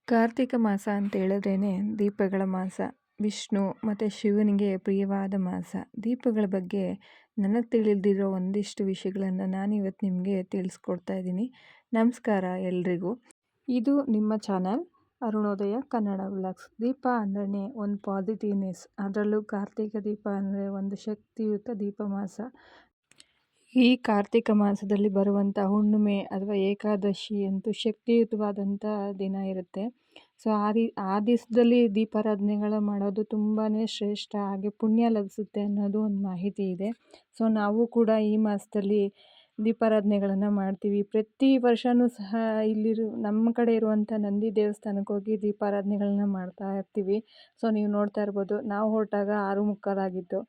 ಕಾರ್ತಿಕ ಮಾಸ ಅಂತ ಹೇಳಿದ್ರೇ ದೀಪಗಳ ಮಾಸ. ವಿಷ್ಣು ಮತ್ತು ಶಿವನಿಗೆ ಪ್ರಿಯವಾದ ಮಾಸ. ದೀಪಗಳ ಬಗ್ಗೆ ನನಗೆ ತಿಳಿದಿರೋ ಒಂದಿಷ್ಟು ವಿಷಯಗಳನ್ನು ನಾನಿವತ್ತು ನಿಮಗೆ ತಿಳಿಸ್ಕೊಡ್ತಾ ಇದ್ದೀನಿ. ನಮಸ್ಕಾರ ಎಲ್ರಿಗೂ. ಇದು ನಿಮ್ಮ ಚಾನಲ್ ಅರುಣೋದಯ ಕನ್ನಡ ವ್ಲಾಗ್ಸ್. ದೀಪ ಅಂದ್ರೆ ಒಂದು ಪಾಸಿಟಿವ್ನೆಸ್, ಅದರಲ್ಲೂ ಕಾರ್ತಿಕ ದೀಪ ಅಂದರೆ ಒಂದು ಶಕ್ತಿಯುತ ದೀಪ ಮಾಸ. ಈ ಕಾರ್ತಿಕ ಮಾಸದಲ್ಲಿ ಬರುವಂಥ ಹುಣ್ಣಿಮೆ ಅಥವಾ ಏಕಾದಶಿ ಅಂತೂ ಶಕ್ತಿಯುತವಾದಂಥ ದಿನ ಇರುತ್ತೆ. ಸೊ ಆ ದಿವಸದಲ್ಲಿ ದೀಪಾರಾಧನೆಗಳು ಮಾಡೋದು ತುಂಬಾ ಶ್ರೇಷ್ಠ, ಹಾಗೆ ಪುಣ್ಯ ಲಭಿಸುತ್ತೆ ಅನ್ನೋದು ಒಂದು ಮಾಹಿತಿ ಇದೆ. ಸೊ ನಾವು ಕೂಡ ಈ ಮಾಸದಲ್ಲಿ ದೀಪಾರಾಧನೆಗಳನ್ನು ಮಾಡ್ತೀವಿ. ಪ್ರತಿ ವರ್ಷವೂ ಸಹ ನಮ್ಮ ಕಡೆ ಇರುವಂಥ ನಂದಿ ದೇವಸ್ಥಾನಕ್ಕೆ ಹೋಗಿ ದೀಪಾರಾಧನೆಗಳನ್ನ ಮಾಡ್ತಾ ಇರ್ತೀವಿ. ಸೊ ನೀವು ನೋಡ್ತಾ ಇರ್ಬೋದು, ನಾವು ಹೊರಟಾಗ 6:45 ಆಗಿತ್ತು.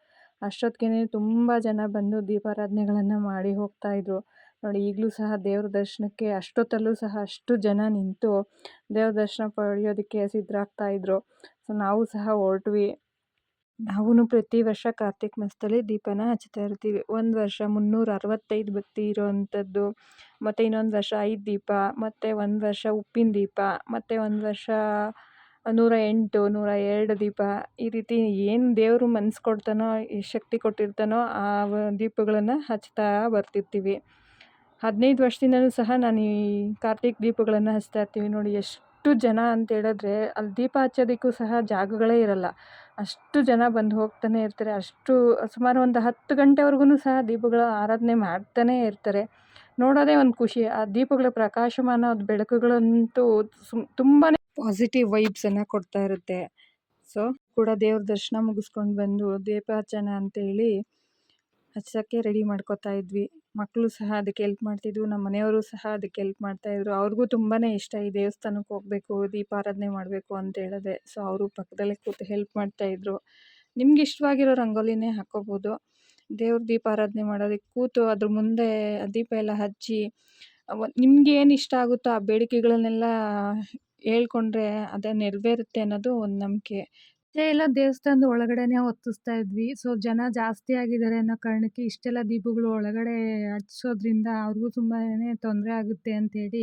ಅಷ್ಟೊತ್ತಿಗೆ ತುಂಬ ಜನ ಬಂದು ದೀಪಾರಾಧನೆಗಳನ್ನು ಮಾಡಿ ಹೋಗ್ತಾಯಿದ್ರು. ನೋಡಿ, ಈಗಲೂ ಸಹ ದೇವ್ರ ದರ್ಶನಕ್ಕೆ ಅಷ್ಟೊತ್ತಲ್ಲೂ ಸಹ ಅಷ್ಟು ಜನ ನಿಂತು ದೇವ್ರ ದರ್ಶನ ಪಡೆಯೋದಕ್ಕೆ ಸಿದ್ಧರಾಗ್ತಾಯಿದ್ರು. ಸೊ ನಾವು ಸಹ ಹೊರಟ್ವಿ. ನಾವು ಪ್ರತಿ ವರ್ಷ ಕಾರ್ತಿಕ ಮಾಸದಲ್ಲಿ ದೀಪನ ಹಚ್ತಾ ಇರ್ತೀವಿ. ಒಂದು ವರ್ಷ 365 ಭಕ್ತಿ ಇರೋವಂಥದ್ದು, ಮತ್ತು ಇನ್ನೊಂದು ವರ್ಷ 5 ದೀಪ, ಮತ್ತು ಒಂದು ವರ್ಷ ಉಪ್ಪಿನ ದೀಪ, ಮತ್ತು ಒಂದು ವರ್ಷ 108, 102 ದೀಪ. ಈ ರೀತಿ ಏನು ದೇವರು ಮನಸ್ಸು ಕೊಡ್ತಾನೋ, ಶಕ್ತಿ ಕೊಟ್ಟಿರ್ತಾನೋ ಆ ದೀಪಗಳನ್ನು ಹಚ್ತಾ ಬರ್ತಿರ್ತೀವಿ. 15 ವರ್ಷದಿಂದಲೂ ಸಹ ನಾನು ಈ ಕಾರ್ತಿಕ್ ದೀಪಗಳನ್ನು ಹಚ್ತಾ ಇರ್ತೀವಿ. ನೋಡಿ ಎಷ್ಟು ಜನ ಅಂತ ಹೇಳಿದ್ರೆ ಅಲ್ಲಿ ದೀಪ ಹಚ್ಚೋದಕ್ಕೂ ಸಹ ಜಾಗಗಳೇ ಇರಲ್ಲ, ಅಷ್ಟು ಜನ ಬಂದು ಹೋಗ್ತಾನೆ ಇರ್ತಾರೆ. ಸುಮಾರು ಒಂದು 10 ಗಂಟೆವರೆಗೂ ಸಹ ದೀಪಗಳ ಆರಾಧನೆ ಮಾಡ್ತಾನೇ ಇರ್ತಾರೆ. ನೋಡೋದೇ ಒಂದು ಖುಷಿ. ಆ ದೀಪಗಳ ಪ್ರಕಾಶಮಾನ, ಅದು ಬೆಳಕುಗಳಂತೂ ತುಂಬಾ ಪಾಸಿಟಿವ್ ವೈಬ್ಸನ್ನು ಕೊಡ್ತಾ ಇರುತ್ತೆ. ಸೊ ಕೂಡ ದೇವ್ರ ದರ್ಶನ ಮುಗಿಸ್ಕೊಂಡು ಬಂದು ದೀಪ ಹಚ್ಚೋಣ ಅಂತೇಳಿ ಹಚ್ಚೋಕ್ಕೆ ರೆಡಿ ಮಾಡ್ಕೋತಾ ಇದ್ವಿ. ಮಕ್ಕಳು ಸಹ ಅದಕ್ಕೆ ಹೆಲ್ಪ್ ಮಾಡ್ತಿದ್ವು, ನಮ್ಮ ಮನೆಯವರು ಸಹ ಅದಕ್ಕೆ ಹೆಲ್ಪ್ ಮಾಡ್ತಾಯಿದ್ರು. ಅವ್ರಿಗೂ ತುಂಬಾ ಇಷ್ಟ ಈ ದೇವಸ್ಥಾನಕ್ಕೆ ಹೋಗಬೇಕು, ದೀಪಾರಾಧನೆ ಮಾಡಬೇಕು ಅಂತ ಹೇಳಿದೆ. ಸೊ ಅವರು ಪಕ್ಕದಲ್ಲೇ ಕೂತು ಹೆಲ್ಪ್ ಮಾಡ್ತಾಯಿದ್ರು. ನಿಮ್ಗೆ ಇಷ್ಟವಾಗಿರೋ ರಂಗೋಲಿನೇ ಹಾಕ್ಕೋಬೋದು. ದೇವ್ರ ದೀಪಾರಾಧನೆ ಮಾಡೋದಕ್ಕೆ ಕೂತು ಅದ್ರ ಮುಂದೆ ದೀಪ ಎಲ್ಲ ಹಚ್ಚಿ ನಿಮ್ಗೆ ಏನು ಇಷ್ಟ ಆಗುತ್ತೋ ಆ ಬೇಡಿಕೆಗಳನ್ನೆಲ್ಲ ಹೇಳ್ಕೊಂಡ್ರೆ ಅದೇ ನೆರವೇರುತ್ತೆ ಅನ್ನೋದು ಒಂದು ನಂಬಿಕೆ. ಎಲ್ಲ ದೇವಸ್ಥಾನದ ಒಳಗಡೆನೆ ಹೊತ್ತಿಸ್ತಾ ಇದ್ವಿ. ಸೊ ಜನ ಜಾಸ್ತಿ ಆಗಿದ್ದಾರೆ ಅನ್ನೋ ಕಾರಣಕ್ಕೆ ಇಷ್ಟೆಲ್ಲ ದೀಪಗಳು ಒಳಗಡೆ ಹಚ್ಸೋದ್ರಿಂದ ಅವ್ರಿಗೂ ತುಂಬಾ ತೊಂದರೆ ಆಗುತ್ತೆ ಅಂತೇಳಿ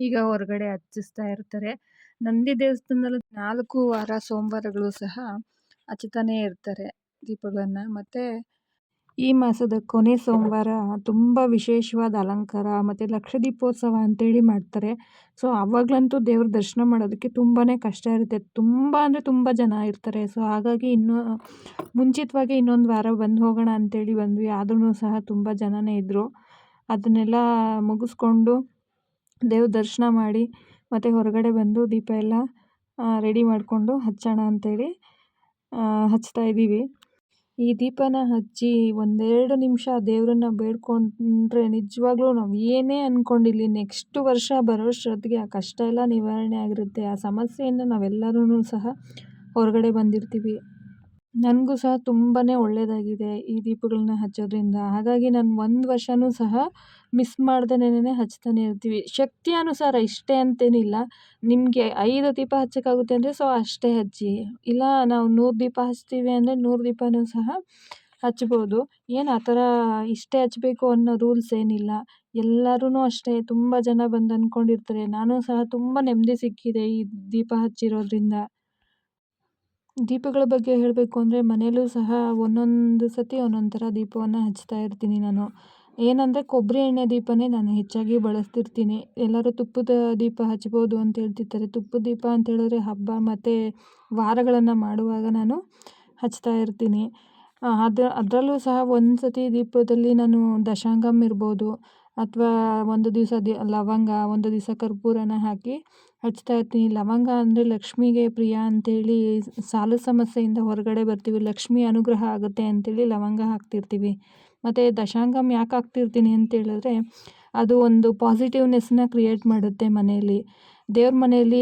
ಈಗ ಹೊರಗಡೆ ಹಚ್ಚಿಸ್ತಾ ಇರ್ತಾರೆ. ನಂದಿ ದೇವಸ್ಥಾನದಲ್ಲಿ 4 ವಾರ ಸೋಮವಾರಗಳು ಸಹ ಹಚ್ತಾನೇ ಇರ್ತಾರೆ ದೀಪಗಳನ್ನು. ಮತ್ತು ಈ ಮಾಸದ ಕೊನೆ ಸೋಮವಾರ ತುಂಬ ವಿಶೇಷವಾದ ಅಲಂಕಾರ ಮತ್ತು ಲಕ್ಷ ದೀಪೋತ್ಸವ ಅಂತೇಳಿ ಮಾಡ್ತಾರೆ. ಸೊ ಆವಾಗಲಂತೂ ದೇವ್ರ ದರ್ಶನ ಮಾಡೋದಕ್ಕೆ ತುಂಬಾ ಕಷ್ಟ ಇರುತ್ತೆ. ತುಂಬ ಅಂದರೆ ತುಂಬ ಜನ ಇರ್ತಾರೆ. ಸೊ ಹಾಗಾಗಿ ಮುಂಚಿತವಾಗಿ ಇನ್ನೊಂದು ವಾರ ಬಂದು ಹೋಗೋಣ ಅಂತೇಳಿ ಬಂದ್ವಿ. ಆದ್ರೂ ಸಹ ತುಂಬ ಜನನೇ ಇದ್ದರು. ಅದನ್ನೆಲ್ಲ ಮುಗಿಸ್ಕೊಂಡು ದೇವ್ರ ದರ್ಶನ ಮಾಡಿ ಮತ್ತು ಹೊರಗಡೆ ಬಂದು ದೀಪ ಎಲ್ಲ ರೆಡಿ ಮಾಡಿಕೊಂಡು ಹಚ್ಚೋಣ ಅಂತೇಳಿ ಹಚ್ತಾ ಇದ್ದೀವಿ. ಈ ದೀಪನ ಹಚ್ಚಿ 1-2 ನಿಮಿಷ ದೇವರನ್ನ ಬೇಡ್ಕೊಂಡ್ರೆ ನಿಜವಾಗ್ಲೂ ನಾವು ಏನೇ ಅಂದ್ಕೊಂಡಿರಲಿ ನೆಕ್ಸ್ಟ್ ವರ್ಷ ಬರೋಷ್ಟೊತ್ತಿಗೆ ಆ ಕಷ್ಟ ಎಲ್ಲ ನಿವಾರಣೆ ಆಗಿರುತ್ತೆ. ಆ ಸಮಸ್ಯೆಯಿಂದ ನಾವೆಲ್ಲರೂ ಸಹ ಹೊರಗಡೆ ಬಂದಿರ್ತೀವಿ. ನನಗೂ ಸಹ ತುಂಬಾ ಒಳ್ಳೆಯದಾಗಿದೆ ಈ ದೀಪಗಳನ್ನ ಹಚ್ಚೋದ್ರಿಂದ. ಹಾಗಾಗಿ ನಾನು 1 ವರ್ಷವೂ ಸಹ ಮಿಸ್ ಮಾಡ್ದೇನೆ ಹಚ್ತಾನೆ ಇರ್ತೀವಿ. ಶಕ್ತಿ ಅನುಸಾರ ಇಷ್ಟೇ ಅಂತೇನಿಲ್ಲ. ನಿಮಗೆ 5 ದೀಪ ಹಚ್ಚೋಕ್ಕಾಗುತ್ತೆ ಅಂದರೆ ಸೊ ಅಷ್ಟೇ ಹಚ್ಚಿ, ಇಲ್ಲ ನಾವು 100 ದೀಪ ಹಚ್ತೀವಿ ಅಂದರೆ 100 ದೀಪನೂ ಸಹ ಹಚ್ಬೋದು. ಏನು ಆ ಥರ ಇಷ್ಟೇ ಹಚ್ಚಬೇಕು ಅನ್ನೋ ರೂಲ್ಸ್ ಏನಿಲ್ಲ. ಎಲ್ಲರೂ ಅಷ್ಟೇ ತುಂಬ ಜನ ಬಂದು ಅಂದ್ಕೊಂಡಿರ್ತಾರೆ. ನಾನು ಸಹ ತುಂಬ ನೆಮ್ಮದಿ ಸಿಕ್ಕಿದೆ ಈ ದೀಪ ಹಚ್ಚಿರೋದ್ರಿಂದ. ದೀಪಗಳ ಬಗ್ಗೆ ಹೇಳಬೇಕು ಅಂದರೆ ಮನೆಯಲ್ಲೂ ಸಹ ಒಂದೊಂದು ಸತಿ ಒಂದೊಂದು ಥರ ದೀಪವನ್ನು ಹಚ್ತಾ ಇರ್ತೀನಿ ನಾನು. ಏನಂದರೆ ಕೊಬ್ಬರಿ ಎಣ್ಣೆ ದೀಪನೇ ನಾನು ಹೆಚ್ಚಾಗಿ ಬಳಸ್ತಿರ್ತೀನಿ. ಎಲ್ಲರೂ ತುಪ್ಪದ ದೀಪ ಹಚ್ಬೋದು ಅಂತ ಹೇಳ್ತಿರ್ತಾರೆ. ತುಪ್ಪದ ದೀಪ ಅಂತ ಹೇಳಿದ್ರೆ ಹಬ್ಬ ಮತ್ತು ವಾರಗಳನ್ನು ಮಾಡುವಾಗ ನಾನು ಹಚ್ತಾ ಇರ್ತೀನಿ. ಅದರಲ್ಲೂ ಸಹ ಒಂದು ಸತಿ ದೀಪದಲ್ಲಿ ನಾನು ದಶಾಂಗಮ್ ಇರ್ಬೋದು ಅಥವಾ ಒಂದು ದಿವಸ ಲವಂಗ, ಒಂದು ದಿವಸ ಕರ್ಪೂರನ ಹಾಕಿ ಹಚ್ತಾ ಇರ್ತೀನಿ. ಲವಂಗ ಅಂದರೆ ಲಕ್ಷ್ಮಿಗೆ ಪ್ರಿಯ ಅಂತೇಳಿ ಸಾಲು ಸಮಸ್ಯೆಯಿಂದ ಹೊರಗಡೆ ಬರ್ತೀವಿ, ಲಕ್ಷ್ಮಿ ಅನುಗ್ರಹ ಆಗುತ್ತೆ ಅಂತೇಳಿ ಲವಂಗ ಹಾಕ್ತಿರ್ತೀವಿ. ಮತ್ತು ದಶಾಂಗಮ್ ಯಾಕೆ ಹಾಕ್ತಿರ್ತೀನಿ ಅಂತೇಳಿದ್ರೆ ಅದು ಒಂದು ಪಾಸಿಟಿವ್ನೆಸ್ನ ಕ್ರಿಯೇಟ್ ಮಾಡುತ್ತೆ ಮನೆಯಲ್ಲಿ. ದೇವ್ರ ಮನೆಯಲ್ಲಿ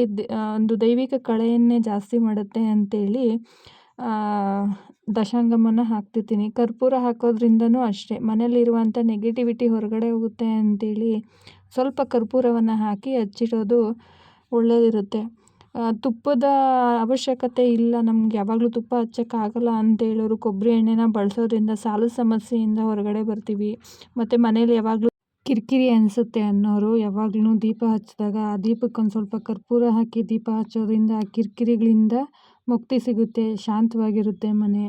ಒಂದು ದೈವಿಕ ಕಳೆಯನ್ನೇ ಜಾಸ್ತಿ ಮಾಡುತ್ತೆ ಅಂತೇಳಿ ದಶಾಂಗಮನ್ನು ಹಾಕ್ತಿರ್ತೀನಿ. ಕರ್ಪೂರ ಹಾಕೋದ್ರಿಂದನೂ ಅಷ್ಟೇ ಮನೆಯಲ್ಲಿರುವಂಥ ನೆಗೆಟಿವಿಟಿ ಹೊರಗಡೆ ಹೋಗುತ್ತೆ ಅಂತೇಳಿ ಸ್ವಲ್ಪ ಕರ್ಪೂರವನ್ನು ಹಾಕಿ ಹಚ್ಚಿಡೋದು ಒಳ್ಳೆಯದಿರುತ್ತೆ. ತುಪ್ಪದ ಅವಶ್ಯಕತೆ ಇಲ್ಲ, ನಮ್ಗೆ ಯಾವಾಗಲೂ ತುಪ್ಪ ಹಚ್ಚೋಕ್ಕಾಗಲ್ಲ ಅಂತೇಳೋರು ಕೊಬ್ಬರಿ ಎಣ್ಣೆನ ಬಳಸೋದ್ರಿಂದ ಸಾಲು ಸಮಸ್ಯೆಯಿಂದ ಹೊರಗಡೆ ಬರ್ತೀವಿ. ಮತ್ತು ಮನೇಲಿ ಯಾವಾಗಲೂ ಕಿರಿಕಿರಿ ಅನಿಸುತ್ತೆ ಅನ್ನೋರು ಯಾವಾಗ್ಲೂ ದೀಪ ಹಚ್ಚಿದಾಗ ಆ ದೀಪಕ್ಕೆ ಒಂದು ಸ್ವಲ್ಪ ಕರ್ಪೂರ ಹಾಕಿ ದೀಪ ಹಚ್ಚೋದ್ರಿಂದ ಆ ಕಿರಿಕಿರಿಗಳಿಂದ ಮುಕ್ತಿ ಸಿಗುತ್ತೆ, ಶಾಂತವಾಗಿರುತ್ತೆ ಮನೆ.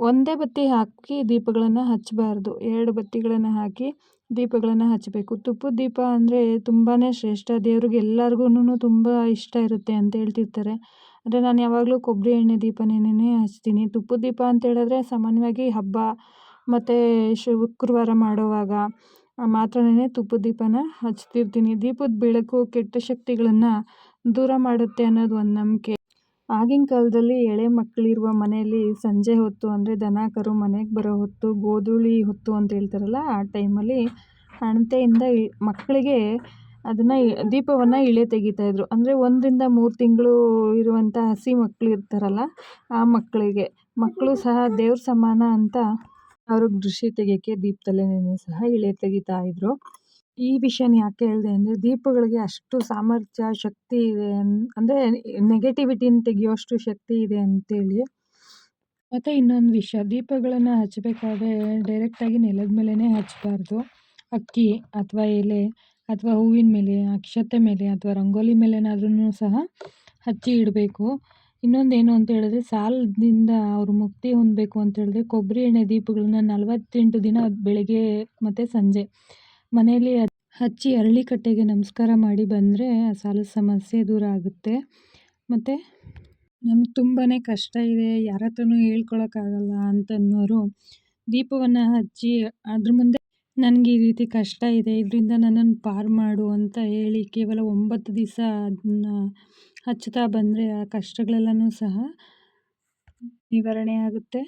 ಒಂದೇ ಬತ್ತಿ ಹಾಕಿ ದೀಪಗಳನ್ನು ಹಚ್ಚಬಾರ್ದು, 2 ಬತ್ತಿಗಳನ್ನು ಹಾಕಿ ದೀಪಗಳನ್ನು ಹಚ್ಚಬೇಕು. ತುಪ್ಪದ ದೀಪ ಅಂದರೆ ತುಂಬಾ ಶ್ರೇಷ್ಠ, ದೇವ್ರಿಗೆ ಎಲ್ಲರಿಗೂ ತುಂಬ ಇಷ್ಟ ಇರುತ್ತೆ ಅಂತ ಹೇಳ್ತಿರ್ತಾರೆ. ಆದರೆ ನಾನು ಯಾವಾಗಲೂ ಕೊಬ್ಬರಿ ಎಣ್ಣೆ ದೀಪನೇ ಹಚ್ತೀನಿ. ತುಪ್ಪದ ದೀಪ ಅಂತ ಹೇಳಿದ್ರೆ ಸಾಮಾನ್ಯವಾಗಿ ಹಬ್ಬ ಮತ್ತು ಶುಕ್ರವಾರ ಮಾಡೋವಾಗ ಮಾತ್ರನೇ ತುಪ್ಪದ ದೀಪನ ಹಚ್ತಿರ್ತೀನಿ. ದೀಪದ ಬೆಳಕು ಕೆಟ್ಟ ಶಕ್ತಿಗಳನ್ನು ದೂರ ಮಾಡುತ್ತೆ ಅನ್ನೋದು ಒಂದು ನಂಬಿಕೆ. ಆಗಿನ ಕಾಲದಲ್ಲಿ ಎಳೆ ಮಕ್ಕಳಿರುವ ಮನೆಯಲ್ಲಿ ಸಂಜೆ ಹೊತ್ತು ಅಂದರೆ ದನ ಕರು ಮನೆಗೆ ಬರೋ ಹೊತ್ತು, ಗೋಧೂಳಿ ಹೊತ್ತು ಅಂತ ಹೇಳ್ತಾರಲ್ಲ, ಆ ಟೈಮಲ್ಲಿ ಹಣತೆಯಿಂದ ಮಕ್ಕಳಿಗೆ ಅದನ್ನು ದೀಪವನ್ನು ಇಳೆ ತೆಗಿತಾಯಿದ್ರು. ಅಂದರೆ 1 ರಿಂದ 3 ತಿಂಗಳು ಇರುವಂಥ ಹಸಿ ಮಕ್ಕಳು ಇರ್ತಾರಲ್ಲ, ಆ ಮಕ್ಕಳು ಸಹ ದೇವ್ರ ಸಮಾನ ಅಂತ ಅವ್ರಿಗೆ ದೃಷ್ಟಿ ತೆಗಿಯೋಕ್ಕೆ ದೀಪದಲ್ಲೇನೆ ಸಹ ಇಳೆ ತೆಗಿತಾಯಿದ್ರು. ಈ ವಿಷಯನ ಯಾಕೆ ಹೇಳಿದೆ ಅಂದರೆ ದೀಪಗಳಿಗೆ ಅಷ್ಟು ಸಾಮರ್ಥ್ಯ, ಶಕ್ತಿ ಇದೆ. ಅಂದರೆ ನೆಗೆಟಿವಿಟಿನ ತೆಗೆಯೋಷ್ಟು ಶಕ್ತಿ ಇದೆ ಅಂತೇಳಿ. ಮತ್ತು ಇನ್ನೊಂದು ವಿಷಯ, ದೀಪಗಳನ್ನು ಹಚ್ಚಬೇಕಾದ್ರೆ ಡೈರೆಕ್ಟಾಗಿ ನೆಲದ ಮೇಲೇ ಹಚ್ಚಬಾರ್ದು. ಅಕ್ಕಿ ಅಥವಾ ಎಲೆ ಅಥವಾ ಹೂವಿನ ಮೇಲೆ, ಅಕ್ಷತೆ ಮೇಲೆ ಅಥವಾ ರಂಗೋಲಿ ಮೇಲೇನಾದ್ರೂ ಸಹ ಹಚ್ಚಿ ಇಡಬೇಕು. ಇನ್ನೊಂದೇನು ಅಂತ ಹೇಳಿದ್ರೆ, ಸಾಲದಿಂದ ಅವರು ಮುಕ್ತಿ ಹೊಂದಬೇಕು ಅಂತ ಹೇಳಿದ್ರೆ ಕೊಬ್ಬರಿ ಎಣ್ಣೆ ದೀಪಗಳನ್ನ 48 ದಿನ ಬೆಳಗ್ಗೆ ಮತ್ತು ಸಂಜೆ ಮನೆಯಲ್ಲಿ ಹಚ್ಚಿ ಅರಳಿಕಟ್ಟೆಗೆ ನಮಸ್ಕಾರ ಮಾಡಿ ಬಂದರೆ ಆ ಸಾಲದ ಸಮಸ್ಯೆ ದೂರ ಆಗುತ್ತೆ. ಮತ್ತು ನಮ್ಗೆ ತುಂಬಾ ಕಷ್ಟ ಇದೆ, ಯಾರ ಹತ್ರನೂ ಹೇಳ್ಕೊಳಕ್ಕಾಗಲ್ಲ ಅಂತನ್ನೋರು ದೀಪವನ್ನು ಹಚ್ಚಿ ಅದ್ರ ಮುಂದೆ ನನಗೆ ಈ ರೀತಿ ಕಷ್ಟ ಇದೆ, ಇದರಿಂದ ನನ್ನನ್ನು ಪಾರು ಮಾಡು ಅಂತ ಹೇಳಿ ಕೇವಲ 9 ದಿವಸ ಅದನ್ನು ಹಚ್ಚುತ್ತಾ ಬಂದರೆ ಆ ಕಷ್ಟಗಳೆಲ್ಲನೂ ಸಹ ನಿವಾರಣೆ ಆಗುತ್ತೆ.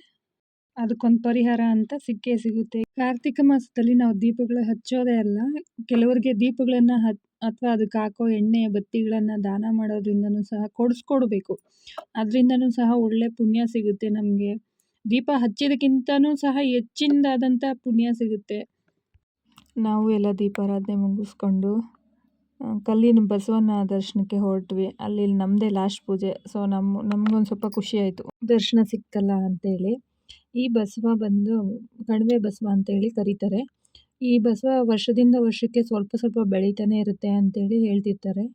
ಅದಕ್ಕೊಂದು ಪರಿಹಾರ ಅಂತ ಸಿಕ್ಕೇ ಸಿಗುತ್ತೆ. ಕಾರ್ತಿಕ ಮಾಸದಲ್ಲಿ ನಾವು ದೀಪಗಳು ಹಚ್ಚೋದೇ ಅಲ್ಲ, ಕೆಲವರಿಗೆ ದೀಪಗಳನ್ನು ಅಥವಾ ಅದಕ್ಕೆ ಹಾಕೋ ಎಣ್ಣೆ ಬತ್ತಿಗಳನ್ನು ದಾನ ಮಾಡೋದ್ರಿಂದನೂ ಸಹ ಕೊಡಿಸ್ಕೊಡ್ಬೇಕು. ಅದರಿಂದನೂ ಸಹ ಒಳ್ಳೆ ಪುಣ್ಯ ಸಿಗುತ್ತೆ ನಮಗೆ. ದೀಪ ಹಚ್ಚಿದಕ್ಕಿಂತನೂ ಸಹ ಹೆಚ್ಚಿನದಾದಂಥ ಪುಣ್ಯ ಸಿಗುತ್ತೆ. ನಾವು ಎಲ್ಲ ದೀಪಾರಾಧನೆ ಮುಗಿಸ್ಕೊಂಡು ಕಲ್ಲಿನ ಬಸವನ ದರ್ಶನಕ್ಕೆ ಹೊರಟ್ವಿ. ಅಲ್ಲಿ ನಮ್ಮದೇ ಲಾಸ್ಟ್ ಪೂಜೆ. ಸೊ ನಮಗೊಂದು ಸ್ವಲ್ಪ ಖುಷಿ ಆಯಿತು, ದರ್ಶನ ಸಿಕ್ತಲ್ಲ ಅಂತೇಳಿ. ಈ ಬಸವ ಬಂದು ಕಣಿವೆ ಬಸವ ಅಂತೇಳಿ ಕರೀತಾರೆ. ಈ ಬಸವ ವರ್ಷದಿಂದ ವರ್ಷಕ್ಕೆ ಸ್ವಲ್ಪ ಸ್ವಲ್ಪ ಬೆಳೀತಾನೆ ಇರುತ್ತೆ ಅಂತೇಳಿ ಹೇಳ್ತಿರ್ತಾರೆ.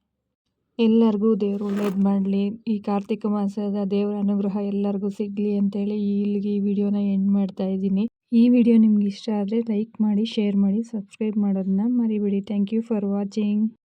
ಎಲ್ಲರಿಗೂ ದೇವರು ಒಳ್ಳೇದು ಮಾಡಲಿ, ಈ ಕಾರ್ತಿಕ ಮಾಸದ ದೇವರ ಅನುಗ್ರಹ ಎಲ್ಲರಿಗೂ ಸಿಗಲಿ ಅಂತೇಳಿ ಇಲ್ಲಿಗೆ ಈ ವಿಡಿಯೋನ ಎಂಡ್ ಮಾಡ್ತಾ ಇದ್ದೀನಿ. ಈ ವಿಡಿಯೋ ನಿಮ್ಗೆ ಇಷ್ಟ ಆದರೆ ಲೈಕ್ ಮಾಡಿ, ಶೇರ್ ಮಾಡಿ, ಸಬ್ಸ್ಕ್ರೈಬ್ ಮಾಡೋದನ್ನ ಮರಿಬೇಡಿ. Thank you for watching.